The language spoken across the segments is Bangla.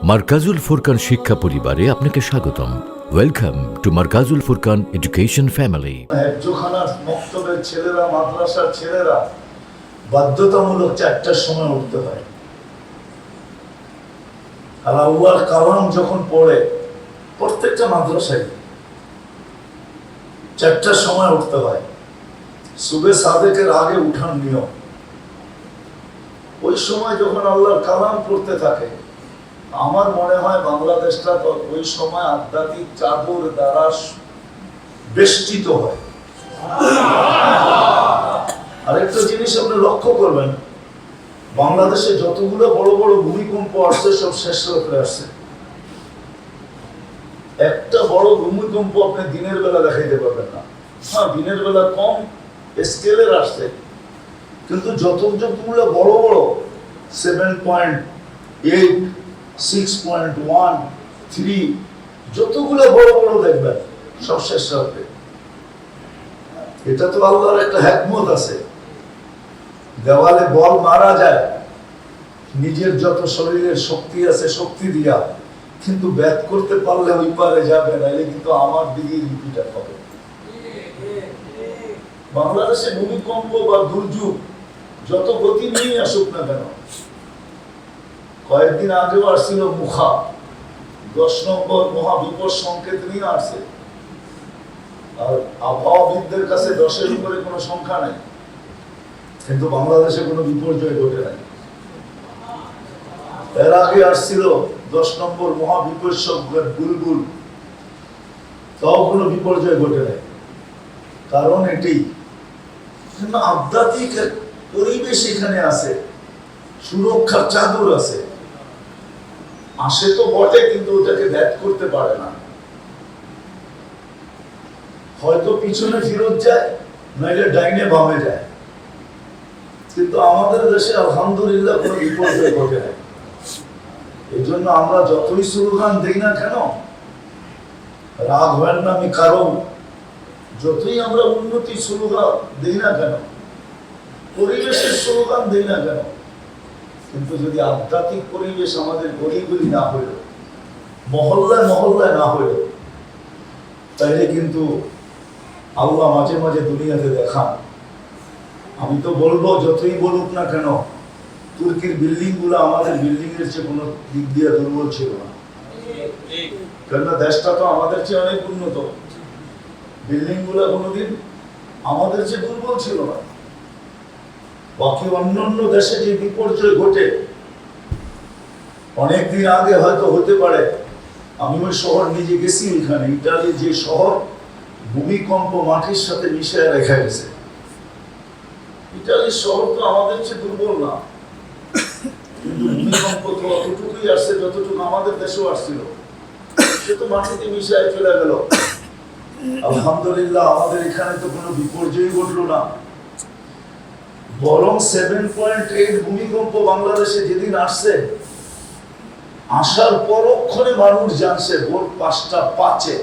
মারকাজুল ফুরকান শিক্ষা পরিবারে আপনাকে স্বাগতম। Welcome to Markazul Furqan education family. হেফজোখানার মক্তবের ছেলেরা, মাদ্রাসার ছেলেরা বাধ্যতামূলক 4টার সময় উঠতে হয়। আর আল্লাহর কালাম যখন পড়ে প্রত্যেকটা মাদ্রাসায় 4টার সময় উঠতে হয়। সুবে সাদেকের আগে উঠার নিয়ম। ওই সময় যখন আল্লাহর কালাম পড়তে থাকে, আমার মনে হয় বাংলাদেশটা ওই সময় আধ্যাত্মিক চাদর দ্বারা বেষ্টিত হয়। আরেকটা জিনিস আপনি লক্ষ্য করবেন, বাংলাদেশে যতগুলো বড় বড় ভূমিকম্প আসছে সব শেষ রাতে আসছে। একটা বড় ভূমিকম্প আপনি দিনের বেলা দেখাইতে পারবেন না। হ্যাঁ, দিনের বেলা কম স্কেলের আসছে, কিন্তু যতগুলো বড় বড় 7.8, 6.1, 3 যতগুলো বড় বড় দেখবেন সব শেষ রাতে। এটা তো আল্লাহর একটা হিকমত আছে। দেওয়ালে বল মারা যায় নিজের যত শরীরের শক্তি আছে শক্তি দিয়া, কিন্তু ব্যাট করতে পারলে ওই পারে যাবে, নাইলে কিন্তু আমার দিকে রিপিটার হবে। বাংলাদেশে ভূমিকম্প বা দুর্যোগ যত গতি নিয়ে আসুক না কেন, কয়েকদিন আগেও আসছিল মুখা, 10 নম্বর মহাবিপদ সংকেত নিয়ে আসছে। আর আবহাওয়াবিদদের কাছে 10-এর উপরে কোনো সংখ্যা নাই, কিন্তু বাংলাদেশে কোনো বিপর্যয় ঘটে নাই। এর আগে আসছিল 10 নম্বর মহাবিপদ সংকেত বুলবুল, তাও কোনো বিপর্যয় ঘটে নাই। কারণ এটি আধ্যাত্মিক পরিবেশ এখানে আছে, সুরক্ষার চাদর আছে। আসে তো বটে, কিন্তু ওটাকে ব্যাট করতে পারে না। হয়তো পিছনে ফিরত যায়, নইলে ডাইনে বামে যায়, কিন্তু আমাদের দেশে আলহামদুলিল্লাহ কোনো বিপর্যয় ঘটে নাই। এই জন্য আমরা যতই স্লোগান দিই না কেন, রাগ হয় না আমি কারো, যতই আমরা উন্নতি স্লোগান দিই না কেন, পরিবেশের স্লোগান দিই না কেন, কিন্তু যদি আধ্যাত্মিক পরিবেশ আমাদের গলি না হইল, মহল্লায় মহল্লায় না হইল, তাইলে কিন্তু আল্লাহ মাঝে মাঝে দুনিয়াতে দেখান। আমি তো বলবো, যতই বলুক না কেন, তুর্কির বিল্ডিং গুলো আমাদের বিল্ডিং এর চেয়ে কোনো দিক দিয়ে দুর্বল ছিল না। কেননা দেশটা তো আমাদের চেয়ে অনেক উন্নত, বিল্ডিং গুলো কোনোদিন আমাদের চেয়ে দুর্বল ছিল না। বাকি অন্যান্য দেশে যে বিপর্যয় ঘটে, অনেকদিন আগে হয়তো হতে পারে, আমি ওই শহর নিজে গেছি, ওইখানে ইটালির যে শহর ভূমিকম্প মাটির সাথে মিশিয়ে রেখা গেছে। ইটালির শহর তো আমাদের চেয়ে দুর্বল না, কিন্তু ভূমিকম্প তো অতটুকুই আসছে যতটুকু আমাদের দেশেও আসছিল, সে তো মাটিতে মিশিয়ে চলে গেল। আলহামদুলিল্লাহ আমাদের এখানে তো কোনো বিপর্যয় ঘটলো না, বরং 7.8 ভূমিকম্প বাংলাদেশে যেদিন আসছে, আসার পরক্ষণে মানুষ জানছে ভোর 5:05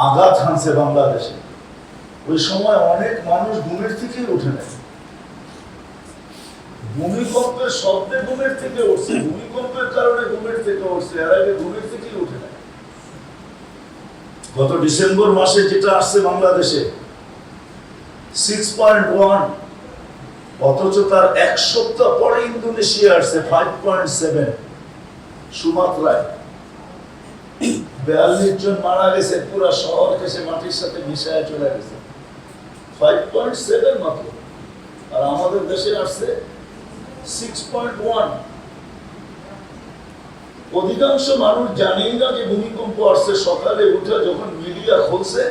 আঘাত হানছে বাংলাদেশে। ওই সময় অনেক মানুষ ঘুমের থেকেই উঠে নেয়। ভূমিকম্পের শব্দে ঘুমের থেকে উঠছে, ভূমিকম্পের কারণে ঘুমের থেকে উঠছে, এর আগে ঘুমের থেকেই উঠে নেয়। গত ডিসেম্বর মাসে যেটা আসছে বাংলাদেশে 6.1, অথচ তার 1 সপ্তাহ পরে ইন্দোনেশিয়া আসছে 5.7, সুমাত্রায় 42 জন মারা গেছে, পুরো শহর কেসে মাটির সাথে মিশায় চলে গেছে। 5.7 মাত্র, আর আমাদের দেশে আসছে 6.1। অধিকাংশ মানুষ জানেই না যে ভূমিকম্প আসছে। সকালে উঠে যখন মিডিয়া খুলছে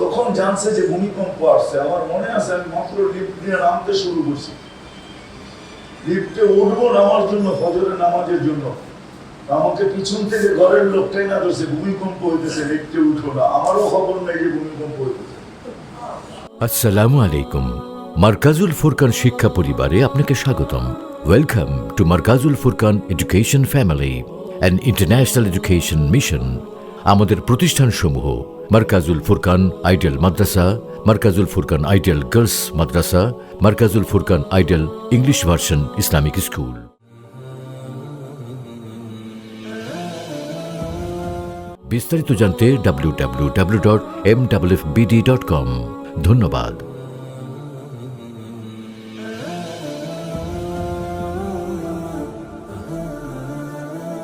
তখন জানছে যে ভূমিকম্প আসছে। আমার মনে আছে, আমি মাত্র লিফট দিয়ে নামতে শুরু করছি, লিফটে উঠবো নামার জন্য, ফজরের নামাজের জন্য, আমাকে পিছন থেকে ঘরের লোকটাই না ধরছে, ভূমিকম্প হইতেছে, লিফটে উঠো না। আমারও খবর নেই যে ভূমিকম্প হইতেছে। আসসালামু আলাইকুম। মারকাজুল ফুরকান শিক্ষা পরিবারে আপনাকে স্বাগতম। Welcome to Markazul Furqan education family, an international education mission. আমাদের প্রতিষ্ঠানসমূহ: মারকাজুল ফুরকান আইডিয়াল মাদ্রাসা, মারকাজুল ফুরকান আইডিয়াল গার্লস মাদ্রাসা, Markazul Furqan ideal English version Islamic school. বিস্তারিত জানতে www.mffbd.com। ধন্যবাদ।